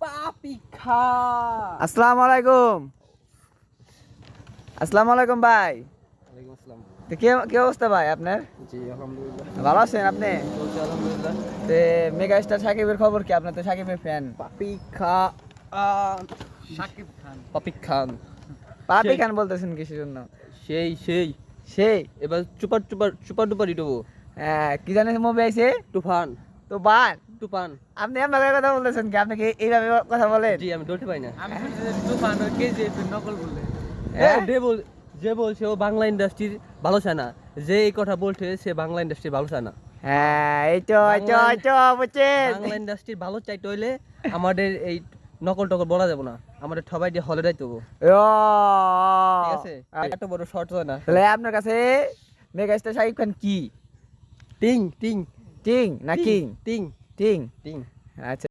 পাপি খা। আসসালামু আলাইকুম। আসসালামু আলাইকুম ভাই। ওয়ালাইকুম আসসালাম। তো কি অবস্থা ভাই আপনার? জি আলহামদুলিল্লাহ, ভালো আছেন আপনি? চলছে আলহামদুলিল্লাহ। তে মেগা স্টার সাকিবের খবর কি? আপনার তো সাকিবের ফ্যান। পাপি খা। শাকিব খান। পাপি খান পাপি সেই- খান বলতেছেন কিসের জন্য? সেই সেই সেই এবার সুপার সুপার সুপার ডুপার ইটবো। কি জানেন মুভি আইছে? তুফান তো বান তুফান। আপনি আমাকে কথা বলতেছেন কি? আপনি কি এইভাবে কথা বলেন? জি আমি ধরতে পাই না। আমি শুনছি যে তুফান ওই কেজিএফ এর নকল বললে। হ্যাঁ? যে বলছে ও বাংলা ইন্ডাস্ট্রির ভালো চায় না, যে এই কথা বলছে সে বাংলা ইন্ডাস্ট্রির ভালো চায় না। হ্যাঁ এই তো বুঝছেন? বাংলা ইন্ডাস্ট্রির ভালো চাইতে হইলে আমাদের এই নকল টকল বলা যাবে না, আমাদের সবাই দিয়ে হলে যাইতে হবো। ও ঠিক আছে, এত বড় শর্ট হয় না। তাহলে আপনার কাছে মেগা স্টার সাকিব খান কি? টিং টিং কিং না কিং? টিং কিং। টিং। আচ্ছা।